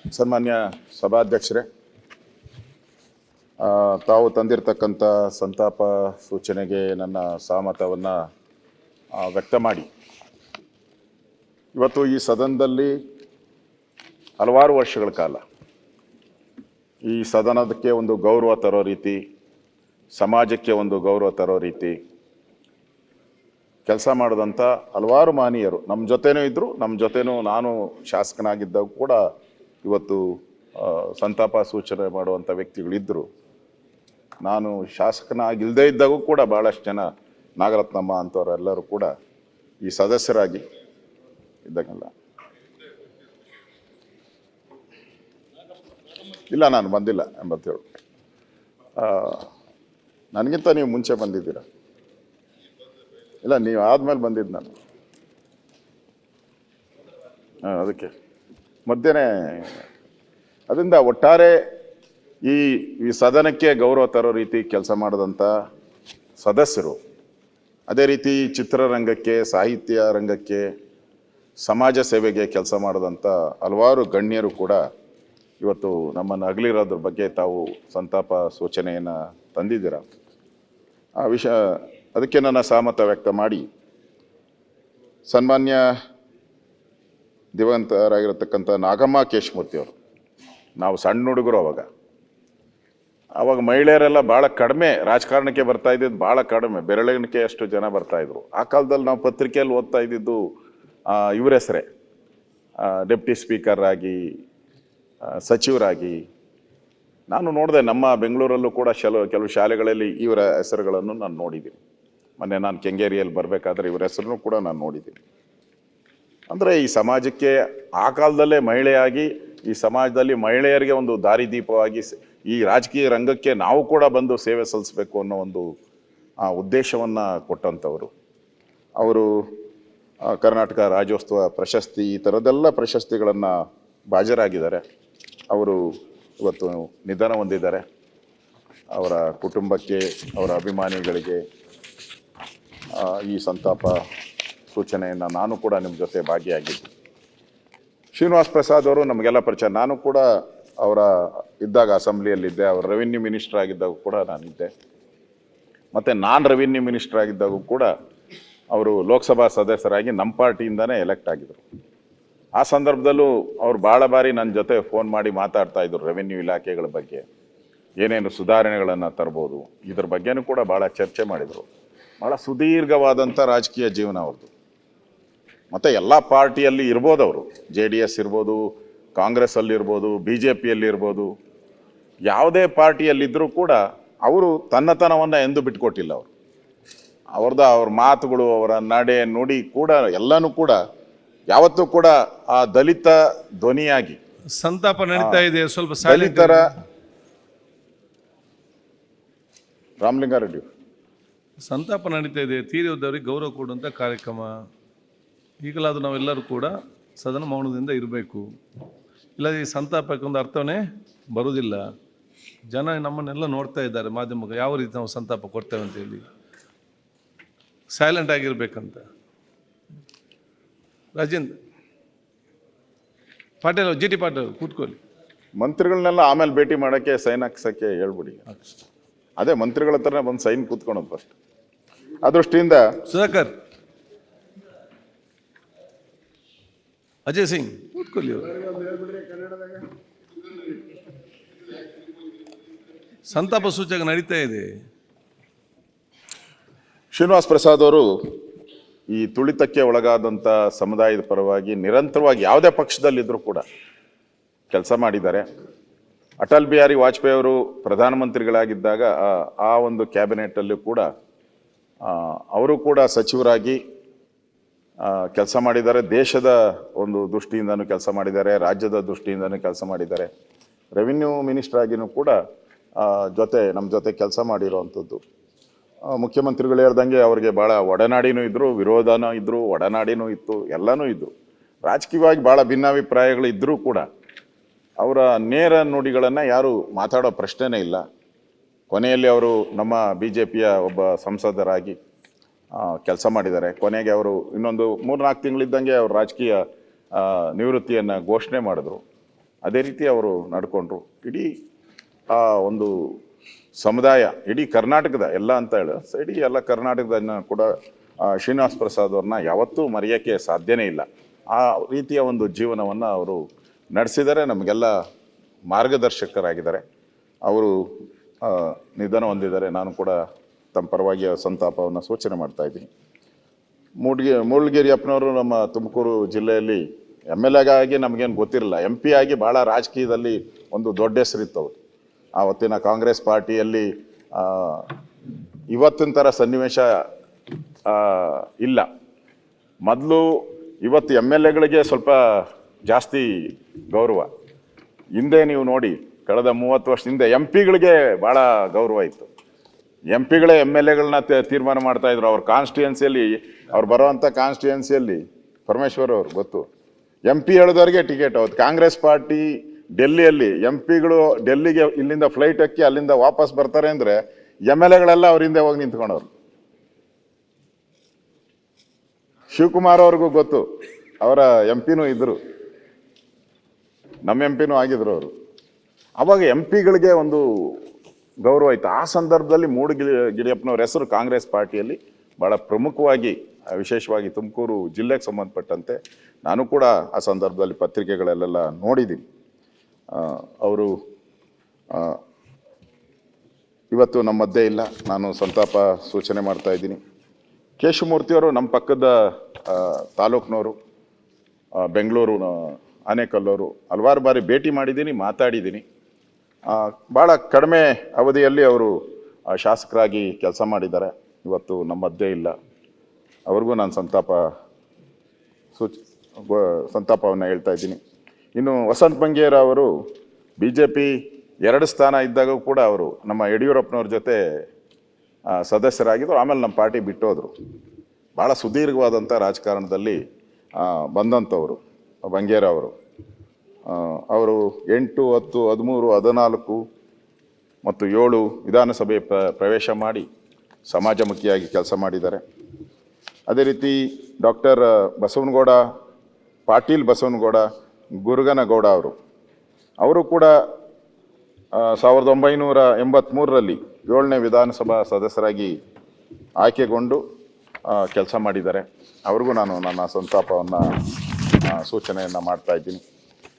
ಸನ್ಮಾನ್ಯ ಸಭಾಧ್ಯಕ್ಷರೇ, ತಾವು ತಂದಿರತಕ್ಕಂಥ ಸಂತಾಪ ಸೂಚನೆಗೆ ನನ್ನ ಸಹಮತವನ್ನು ವ್ಯಕ್ತ ಮಾಡಿ, ಇವತ್ತು ಈ ಸದನದಲ್ಲಿ ಹಲವಾರು ವರ್ಷಗಳ ಕಾಲ ಈ ಸದನಕ್ಕೆ ಒಂದು ಗೌರವ ತರೋ ರೀತಿ, ಸಮಾಜಕ್ಕೆ ಒಂದು ಗೌರವ ತರೋ ರೀತಿ ಕೆಲಸ ಮಾಡಿದಂಥ ಹಲವಾರು ಮಹನೀಯರು ನಮ್ಮ ಜೊತೆನೂ ಇದ್ದರು. ನಮ್ಮ ಜೊತೆನೂ ನಾನು ಶಾಸಕನಾಗಿದ್ದಾಗ ಕೂಡ ಇವತ್ತು ಸಂತಾಪ ಸೂಚನೆ ಮಾಡುವಂಥ ವ್ಯಕ್ತಿಗಳಿದ್ದರು. ನಾನು ಶಾಸಕನಾಗಿಲ್ಲದೇ ಇದ್ದಾಗೂ ಕೂಡ ಭಾಳಷ್ಟು ಜನ, ನಾಗರತ್ನಮ್ಮ ಅಂಥವರೆಲ್ಲರೂ ಕೂಡ ಈ ಸದಸ್ಯರಾಗಿ ಇದ್ದಾಗಲ್ಲ. ಇಲ್ಲ, ನಾನು ಬಂದಿಲ್ಲ 87. ನನಗಿಂತ ನೀವು ಮುಂಚೆ ಬಂದಿದ್ದೀರ. ಇಲ್ಲ, ನೀವು ಆದಮೇಲೆ ಬಂದಿದ್ದು ನಾನು. ಅದಕ್ಕೆ ಮಧ್ಯೆ ಅದರಿಂದ ಒಟ್ಟಾರೆ ಈ ಸದನಕ್ಕೆ ಗೌರವ ತರೋ ರೀತಿ ಕೆಲಸ ಮಾಡಿದಂಥ ಸದಸ್ಯರು, ಅದೇ ರೀತಿ ಚಿತ್ರರಂಗಕ್ಕೆ, ಸಾಹಿತ್ಯ ರಂಗಕ್ಕೆ, ಸಮಾಜ ಸೇವೆಗೆ ಕೆಲಸ ಮಾಡಿದಂಥ ಹಲವಾರು ಗಣ್ಯರು ಕೂಡ ಇವತ್ತು ನಮ್ಮನ್ನು ಅಗಲಿರೋದ್ರ ಬಗ್ಗೆ ತಾವು ಸಂತಾಪ ಸೂಚನೆಯನ್ನು ತಂದಿದ್ದೀರ. ಆ ವಿಷಯ ಅದಕ್ಕೆ ನನ್ನ ಸಹಮತ ವ್ಯಕ್ತ ಮಾಡಿ, ಸನ್ಮಾನ್ಯ ದಿವಂಗತರಾಗಿರತಕ್ಕಂಥ ನಾಗಮ್ಮ ಕೇಶಮೂರ್ತಿಯವರು, ನಾವು ಸಣ್ಣ ಹುಡುಗರು ಅವಾಗ ಮಹಿಳೆಯರೆಲ್ಲ ಭಾಳ ಕಡಿಮೆ ರಾಜಕಾರಣಕ್ಕೆ ಬರ್ತಾ ಇದ್ದಿದ್ದು, ಭಾಳ ಕಡಿಮೆ, ಬೆರಳಿಕೆ ಅಷ್ಟು ಜನ ಬರ್ತಾಯಿದ್ರು. ಆ ಕಾಲದಲ್ಲಿ ನಾವು ಪತ್ರಿಕೆಯಲ್ಲಿ ಓದ್ತಾ ಇದ್ದಿದ್ದು ಇವರ ಹೆಸರೇ, ಡೆಪ್ಟಿ ಸ್ಪೀಕರ್ ಆಗಿ, ಸಚಿವರಾಗಿ. ನಾನು ನೋಡಿದೆ, ನಮ್ಮ ಬೆಂಗಳೂರಲ್ಲೂ ಕೂಡ ಕೆಲವು ಶಾಲೆಗಳಲ್ಲಿ ಇವರ ಹೆಸರುಗಳನ್ನು ನಾನು ನೋಡಿದ್ದೀನಿ. ಮೊನ್ನೆ ನಾನು ಕೆಂಗೇರಿಯಲ್ಲಿ ಬರಬೇಕಾದ್ರೆ ಇವರ ಹೆಸರನ್ನು ಕೂಡ ನಾನು ನೋಡಿದ್ದೀನಿ. ಅಂದರೆ ಈ ಸಮಾಜಕ್ಕೆ ಆ ಕಾಲದಲ್ಲೇ ಮಹಿಳೆಯಾಗಿ, ಈ ಸಮಾಜದಲ್ಲಿ ಮಹಿಳೆಯರಿಗೆ ಒಂದು ದಾರಿದೀಪವಾಗಿ ಈ ರಾಜಕೀಯ ರಂಗಕ್ಕೆ ನಾವು ಕೂಡ ಬಂದು ಸೇವೆ ಸಲ್ಲಿಸಬೇಕು ಅನ್ನೋ ಒಂದು ಉದ್ದೇಶವನ್ನು ಕೊಟ್ಟಂಥವರು. ಅವರು ಕರ್ನಾಟಕ ರಾಜ್ಯೋತ್ಸವ ಪ್ರಶಸ್ತಿ, ಈ ಥರದ್ದೆಲ್ಲ ಪ್ರಶಸ್ತಿಗಳನ್ನು ಭಾಜರಾಗಿದ್ದಾರೆ. ಅವರು ಇವತ್ತು ನಿಧನ ಹೊಂದಿದ್ದಾರೆ. ಅವರ ಕುಟುಂಬಕ್ಕೆ, ಅವರ ಅಭಿಮಾನಿಗಳಿಗೆ ಈ ಸಂತಾಪ ಸೂಚನೆಯನ್ನು ನಾನು ಕೂಡ ನಿಮ್ಮ ಜೊತೆ ಭಾಗಿಯಾಗಿದ್ದೆ. ಶ್ರೀನಿವಾಸ್ ಪ್ರಸಾದ್ ಅವರು ನಮಗೆಲ್ಲ ಪರಿಚಯ. ನಾನು ಕೂಡ ಅವರ ಇದ್ದಾಗ ಅಸೆಂಬ್ಲಿಯಲ್ಲಿದ್ದೆ. ಅವರು ರೆವಿನ್ಯೂ ಮಿನಿಸ್ಟರ್ ಆಗಿದ್ದಾಗ ಕೂಡ ನಾನಿದ್ದೆ. ಮತ್ತು ನಾನು ರೆವಿನ್ಯೂ ಮಿನಿಸ್ಟರ್ ಆಗಿದ್ದಾಗ ಕೂಡ ಅವರು ಲೋಕಸಭಾ ಸದಸ್ಯರಾಗಿ ನಮ್ಮ ಪಾರ್ಟಿಯಿಂದನೇ ಎಲೆಕ್ಟ್ ಆಗಿದ್ದರು. ಆ ಸಂದರ್ಭದಲ್ಲೂ ಅವ್ರು ಭಾಳ ಬಾರಿ ನನ್ನ ಜೊತೆ ಫೋನ್ ಮಾಡಿ ಮಾತಾಡ್ತಾಯಿದ್ರು ರೆವಿನ್ಯೂ ಇಲಾಖೆಗಳ ಬಗ್ಗೆ, ಏನೇನು ಸುಧಾರಣೆಗಳನ್ನು ತರ್ಬೋದು, ಇದ್ರ ಬಗ್ಗೆನೂ ಕೂಡ ಭಾಳ ಚರ್ಚೆ ಮಾಡಿದರು. ಭಾಳ ಸುದೀರ್ಘವಾದಂಥ ರಾಜಕೀಯ ಜೀವನ ಅವ್ರದ್ದು. ಮತ್ತು ಎಲ್ಲ ಪಾರ್ಟಿಯಲ್ಲಿ ಇರ್ಬೋದು, ಅವರು JDS ಇರ್ಬೋದು, ಕಾಂಗ್ರೆಸ್ಸಲ್ಲಿರ್ಬೋದು, BJPಯಲ್ಲಿ ಇರ್ಬೋದು, ಯಾವುದೇ ಪಾರ್ಟಿಯಲ್ಲಿದ್ದರೂ ಕೂಡ ಅವರು ತನ್ನತನವನ್ನು ಎಂದೂ ಬಿಟ್ಕೊಟ್ಟಿಲ್ಲ. ಅವ್ರ ಮಾತುಗಳು, ಅವರ ನಡೆ ನುಡಿ ಕೂಡ ಎಲ್ಲನೂ ಕೂಡ ಯಾವತ್ತೂ ಕೂಡ ಆ ದಲಿತ ಧ್ವನಿಯಾಗಿ. ಸಂತಾಪ ನಡೀತಾ ಇದೆ, ಸ್ವಲ್ಪ ದಲಿತರ ರಾಮಲಿಂಗಾರೆಡ್ಡಿ ಸಂತಾಪ ನಡೀತಾ ಇದೆ, ತೀರಿ ಹೋದವರಿಗೆ ಗೌರವ ಕೊಡುವಂಥ ಕಾರ್ಯಕ್ರಮ. ಈಗಲಾದರೂ ನಾವೆಲ್ಲರೂ ಕೂಡ ಸದನ ಮೌನದಿಂದ ಇರಬೇಕು. ಇಲ್ಲ, ಈ ಸಂತಾಪಕ್ಕೆ ಒಂದು ಅರ್ಥವೇ ಬರುವುದಿಲ್ಲ. ಜನ ನಮ್ಮನ್ನೆಲ್ಲ ನೋಡ್ತಾ ಇದ್ದಾರೆ ಮಾಧ್ಯಮಕ್ಕೆ, ಯಾವ ರೀತಿ ನಾವು ಸಂತಾಪ ಕೊಡ್ತೇವೆ ಅಂತೇಳಿ. ಸೈಲೆಂಟ್ ಆಗಿರ್ಬೇಕಂತ. ರಾಜೇಂದ್ರ ಪಾಟೀಲ್, GT ಪಾಟೀಲ್ ಕೂತ್ಕೊಳ್ಳಿ. ಮಂತ್ರಿಗಳನ್ನೆಲ್ಲ ಆಮೇಲೆ ಭೇಟಿ ಮಾಡೋಕ್ಕೆ, ಸೈನ್ ಹಾಕ್ಸೋಕ್ಕೆ ಹೇಳ್ಬಿಡಿ. ಅದೇ ಮಂತ್ರಿಗಳ ಹತ್ರನೇ ಬಂದು ಸೈನ್ ಕೂತ್ಕೊಳೋದು ಫಸ್ಟ್. ಆ ದೃಷ್ಟಿಯಿಂದ ಸುಧಾಕರ್, ಅಜಯ್ ಸಿಂಗ್ ಕೂತ್ಕೊಳ್ಳಿ. ಸಂತಾಪ ಸೂಚಕ ನಡೀತಾ ಇದೆ. ಶ್ರೀನಿವಾಸ್ ಪ್ರಸಾದ್ ಅವರು ಈ ತುಳಿತಕ್ಕೆ ಒಳಗಾದಂಥ ಸಮುದಾಯದ ಪರವಾಗಿ ನಿರಂತರವಾಗಿ ಯಾವುದೇ ಪಕ್ಷದಲ್ಲಿದ್ದರೂ ಕೂಡ ಕೆಲಸ ಮಾಡಿದ್ದಾರೆ. ಅಟಲ್ ಬಿಹಾರಿ ವಾಜಪೇಯಿ ಅವರು ಪ್ರಧಾನಮಂತ್ರಿಗಳಾಗಿದ್ದಾಗ ಆ ಒಂದು ಕ್ಯಾಬಿನೆಟಲ್ಲೂ ಕೂಡ ಅವರು ಕೂಡ ಸಚಿವರಾಗಿ ಕೆಲಸ ಮಾಡಿದ್ದಾರೆ. ದೇಶದ ಒಂದು ದೃಷ್ಟಿಯಿಂದನೂ ಕೆಲಸ ಮಾಡಿದ್ದಾರೆ, ರಾಜ್ಯದ ದೃಷ್ಟಿಯಿಂದನೂ ಕೆಲಸ ಮಾಡಿದ್ದಾರೆ. ರೆವಿನ್ಯೂ ಮಿನಿಸ್ಟರ್ ಆಗಿನೂ ಕೂಡ ನಮ್ಮ ಜೊತೆ ಕೆಲಸ ಮಾಡಿರೋವಂಥದ್ದು. ಮುಖ್ಯಮಂತ್ರಿಗಳು ಹೇಳ್ದಂಗೆ ಅವ್ರಿಗೆ ಭಾಳ ಒಡನಾಡಿನೂ ಇದ್ದರು, ವಿರೋಧನೂ ಇದ್ದರು, ಒಡನಾಡಿನೂ ಇತ್ತು, ಎಲ್ಲನೂ ಇದ್ದರು. ರಾಜಕೀಯವಾಗಿ ಭಾಳ ಭಿನ್ನಾಭಿಪ್ರಾಯಗಳು ಇದ್ದರೂ ಕೂಡ ಅವರ ನೇರ ನುಡಿಗಳನ್ನು ಯಾರು ಮಾತಾಡೋ ಪ್ರಶ್ನೆನೇ ಇಲ್ಲ. ಕೊನೆಯಲ್ಲಿ ಅವರು ನಮ್ಮ BJPಯ ಒಬ್ಬ ಸಂಸದರಾಗಿ ಕೆಲಸ ಮಾಡಿದ್ದಾರೆ. ಕೊನೆಗೆ ಅವರು ಇನ್ನೊಂದು 3-4 ತಿಂಗಳಿದ್ದಂಗೆ ಅವರು ರಾಜಕೀಯ ನಿವೃತ್ತಿಯನ್ನು ಘೋಷಣೆ ಮಾಡಿದ್ರು. ಅದೇ ರೀತಿ ಅವರು ನಡ್ಕೊಂಡ್ರು. ಇಡೀ ಆ ಒಂದು ಸಮುದಾಯ ಇಡೀ ಕರ್ನಾಟಕದ ಎಲ್ಲ ಅಂತ ಹೇಳಿ ಇಡೀ ಎಲ್ಲ ಕರ್ನಾಟಕದ ಕೂಡ ಶ್ರೀನಿವಾಸ್ ಪ್ರಸಾದ್ ಅವ್ರನ್ನ ಯಾವತ್ತೂ ಮರೆಯೋಕ್ಕೆ ಸಾಧ್ಯನೇ ಇಲ್ಲ. ಆ ರೀತಿಯ ಒಂದು ಜೀವನವನ್ನು ಅವರು ನಡೆಸಿದರೆ, ನಮಗೆಲ್ಲ ಮಾರ್ಗದರ್ಶಕರಾಗಿದ್ದಾರೆ. ಅವರು ನಿಧನ ಹೊಂದಿದ್ದಾರೆ. ನಾನು ಕೂಡ ತಮ್ಮ ಪರವಾಗಿ ಸಂತಾಪವನ್ನು ಸೂಚನೆ ಮಾಡ್ತಾ ಇದ್ದೀನಿ. ಮೂಳ್ಗಿರಿಯಪ್ಪನವರು ನಮ್ಮ ತುಮಕೂರು ಜಿಲ್ಲೆಯಲ್ಲಿ MLA ಆಗಿ ನಮಗೇನು ಗೊತ್ತಿರಲಿಲ್ಲ, MP ಆಗಿ ಭಾಳ ರಾಜಕೀಯದಲ್ಲಿ ಒಂದು ದೊಡ್ಡ ಹೆಸರಿತ್ತು ಅವರು. ಆವತ್ತಿನ ಕಾಂಗ್ರೆಸ್ ಪಾರ್ಟಿಯಲ್ಲಿ ಇವತ್ತಿನ ಥರ ಸನ್ನಿವೇಶ ಇಲ್ಲ. ಮೊದಲು ಇವತ್ತು MLAಗಳಿಗೆ ಸ್ವಲ್ಪ ಜಾಸ್ತಿ ಗೌರವ. ಹಿಂದೆ ನೀವು ನೋಡಿ, ಕಳೆದ 30 ವರ್ಷದಿಂದ MP ಗಳಿಗೆ ಭಾಳ ಗೌರವ ಇತ್ತು. MP ಗಳೇ MLAಗಳನ್ನ ತೀರ್ಮಾನ ಮಾಡ್ತಾಯಿದ್ರು. ಅವ್ರ ಕಾನ್ಸ್ಟಿಟ್ಯೂನ್ಸಿಯಲ್ಲಿ, ಅವ್ರು ಬರೋವಂಥ ಕಾನ್ಸ್ಟಿಟ್ಯೂನ್ಸಿಯಲ್ಲಿ ಪರಮೇಶ್ವರ್ ಅವ್ರು ಗೊತ್ತು, MP ಹೇಳಿದವ್ರಿಗೆ ಟಿಕೆಟ್. ಅವತ್ತು ಕಾಂಗ್ರೆಸ್ ಪಾರ್ಟಿ ಡೆಲ್ಲಿಯಲ್ಲಿ MP ಗಳು ಡೆಲ್ಲಿಗೆ ಇಲ್ಲಿಂದ ಫ್ಲೈಟ್ ಹಾಕಿ ಅಲ್ಲಿಂದ ವಾಪಸ್ ಬರ್ತಾರೆ ಅಂದರೆ MLAಗಳೆಲ್ಲ ಅವ್ರ ಹಿಂದೆ ಹೋಗಿ ನಿಂತ್ಕೊಂಡವ್ರು. ಶಿವಕುಮಾರ್ ಅವ್ರಿಗೂ ಗೊತ್ತು, ಅವರ MP ಇದ್ದರು, ನಮ್ಮ MP ಆಗಿದ್ರು ಅವರು. ಅವಾಗ MP ಗಳಿಗೆ ಒಂದು ಗೌರವ ಇತ್ತು. ಆ ಸಂದರ್ಭದಲ್ಲಿ ಮೂಡಗಿರಿಯಪ್ಪನವ್ರ ಹೆಸರು ಕಾಂಗ್ರೆಸ್ ಪಾರ್ಟಿಯಲ್ಲಿ ಭಾಳ ಪ್ರಮುಖವಾಗಿ, ವಿಶೇಷವಾಗಿ ತುಮಕೂರು ಜಿಲ್ಲೆಗೆ ಸಂಬಂಧಪಟ್ಟಂತೆ ನಾನು ಕೂಡ ಆ ಸಂದರ್ಭದಲ್ಲಿ ಪತ್ರಿಕೆಗಳಲ್ಲೆಲ್ಲ ನೋಡಿದ್ದೀನಿ. ಅವರು ಇವತ್ತು ನಮ್ಮ ಮಧ್ಯೆ ಇಲ್ಲ. ನಾನು ಸಂತಾಪ ಸೂಚನೆ ಮಾಡ್ತಾ ಇದ್ದೀನಿ. ಕೇಶವಮೂರ್ತಿಯವರು ನಮ್ಮ ಪಕ್ಕದ ತಾಲೂಕಿನವರು, ಬೆಂಗಳೂರು ಆನೇಕಲ್ಲವರು. ಹಲವಾರು ಬಾರಿ ಭೇಟಿ ಮಾಡಿದ್ದೀನಿ, ಮಾತಾಡಿದ್ದೀನಿ. ಭಾಳ ಕಡಿಮೆ ಅವಧಿಯಲ್ಲಿ ಅವರು ಶಾಸಕರಾಗಿ ಕೆಲಸ ಮಾಡಿದ್ದಾರೆ. ಇವತ್ತು ನಮ್ಮ ಮಧ್ಯೆ ಇಲ್ಲ. ಅವ್ರಿಗೂ ನಾನು ಸಂತಾಪವನ್ನು ಹೇಳ್ತಾ ಇದ್ದೀನಿ. ಇನ್ನು ವಸಂತ ಬಂಗೇರ ಅವರು BJP 2 ಸ್ಥಾನ ಇದ್ದಾಗ ಕೂಡ ಅವರು ನಮ್ಮ ಯಡಿಯೂರಪ್ಪನವ್ರ ಜೊತೆ ಸದಸ್ಯರಾಗಿದ್ದರು. ಆಮೇಲೆ ನಮ್ಮ ಪಾರ್ಟಿ ಬಿಟ್ಟೋದ್ರು. ಭಾಳ ಸುದೀರ್ಘವಾದಂಥ ರಾಜಕಾರಣದಲ್ಲಿ ಬಂದಂಥವರು ಬಂಗೇರ ಅವರು. ಅವರು 8, 10, 13, 14 ಮತ್ತು 7 ವಿಧಾನಸಭೆ ಪ್ರವೇಶ ಮಾಡಿ ಸಮಾಜಮುಖಿಯಾಗಿ ಕೆಲಸ ಮಾಡಿದ್ದಾರೆ. ಅದೇ ರೀತಿ ಡಾಕ್ಟರ್ ಪಾಟೀಲ್ ಬಸವನಗೌಡ ಗುರುಗನಗೌಡ ಅವರು ಕೂಡ 1983ರಲ್ಲಿ 7ನೇ ವಿಧಾನಸಭಾ ಸದಸ್ಯರಾಗಿ ಆಯ್ಕೆಗೊಂಡು ಕೆಲಸ ಮಾಡಿದ್ದಾರೆ. ಅವ್ರಿಗೂ ನಾನು ನನ್ನ ಸಂತಾಪವನ್ನು ಸೂಚನೆಯನ್ನು ಮಾಡ್ತಾ ಇದ್ದೀನಿ.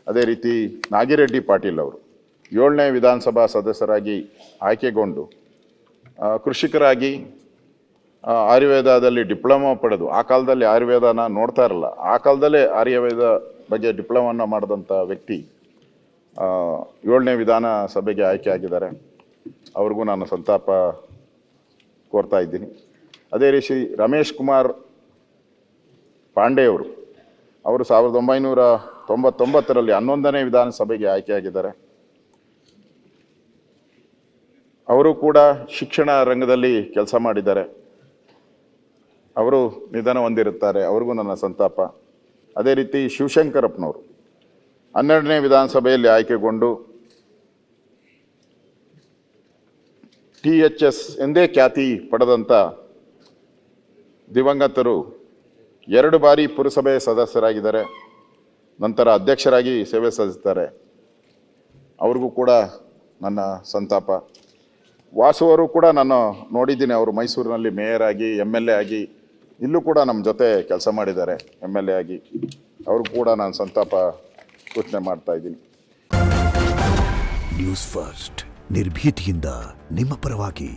ಅದೇ ರೀತಿ ನಾಗಿರೆಡ್ಡಿ ಪಾಟೀಲ್ ಅವರು 7ನೇ ವಿಧಾನಸಭಾ ಸದಸ್ಯರಾಗಿ ಆಯ್ಕೆಗೊಂಡು ಕೃಷಿಕರಾಗಿ ಆಯುರ್ವೇದದಲ್ಲಿ ಡಿಪ್ಲೊಮಾ ಪಡೆದು, ಆ ಕಾಲದಲ್ಲಿ ಆಯುರ್ವೇದನ ನೋಡ್ತಾ ಇರಲ್ಲ, ಆ ಕಾಲದಲ್ಲೇ ಆಯುರ್ವೇದ ಬಗ್ಗೆ ಡಿಪ್ಲೊಮಾ ಮಾಡಿದಂಥ ವ್ಯಕ್ತಿ 7ನೇ ವಿಧಾನಸಭೆಗೆ ಆಯ್ಕೆ ಆಗಿದ್ದಾರೆ. ಅವ್ರಿಗೂ ನಾನು ಸಂತಾಪ ಕೋರ್ತಾ ಇದ್ದೀನಿ. ಅದೇ ರೀತಿ ರಮೇಶ್ ಕುಮಾರ್ ಪಾಂಡೆ ಅವರು 1999ರಲ್ಲಿ 11ನೇ ವಿಧಾನಸಭೆಗೆ ಆಯ್ಕೆಯಾಗಿದ್ದಾರೆ. ಅವರು ಕೂಡ ಶಿಕ್ಷಣ ರಂಗದಲ್ಲಿ ಕೆಲಸ ಮಾಡಿದ್ದಾರೆ. ಅವರು ನಿಧನ ಹೊಂದಿರುತ್ತಾರೆ. ಅವ್ರಿಗೂ ನನ್ನ ಸಂತಾಪ. ಅದೇ ರೀತಿ ಶಿವಶಂಕರಪ್ಪನವರು 12ನೇ ವಿಧಾನಸಭೆಯಲ್ಲಿ ಆಯ್ಕೆಗೊಂಡು THS ಎಂದೇ ಖ್ಯಾತಿ ಪಡೆದಂಥ ದಿವಂಗತರು 2 ಬಾರಿ ಪುರಸಭೆ ಸದಸ್ಯರಾಗಿದ್ದಾರೆ. ನಂತರ ಅಧ್ಯಕ್ಷರಾಗಿ ಸೇವೆ ಸಲ್ಲಿಸ್ತಾರೆ. ಅವ್ರಿಗೂ ಕೂಡ ನನ್ನ ಸಂತಾಪ. ವಾಸು ಅವರು ಕೂಡ ನಾನು ನೋಡಿದ್ದೀನಿ. ಅವರು ಮೈಸೂರಿನಲ್ಲಿ ಮೇಯರ್ ಆಗಿ, MLA ಆಗಿ, ಇಲ್ಲೂ ಕೂಡ ನಮ್ಮ ಜೊತೆ ಕೆಲಸ ಮಾಡಿದ್ದಾರೆ MLA ಆಗಿ. ಅವ್ರಿಗೂ ಕೂಡ ನಾನು ಸಂತಾಪ ಸೂಚನೆ ಮಾಡ್ತಾ ಇದ್ದೀನಿ. ನ್ಯೂಸ್ ಫಸ್ಟ್ ನಿರ್ಭೀತಿಯಿಂದ ನಿಮ್ಮ ಪರವಾಗಿ.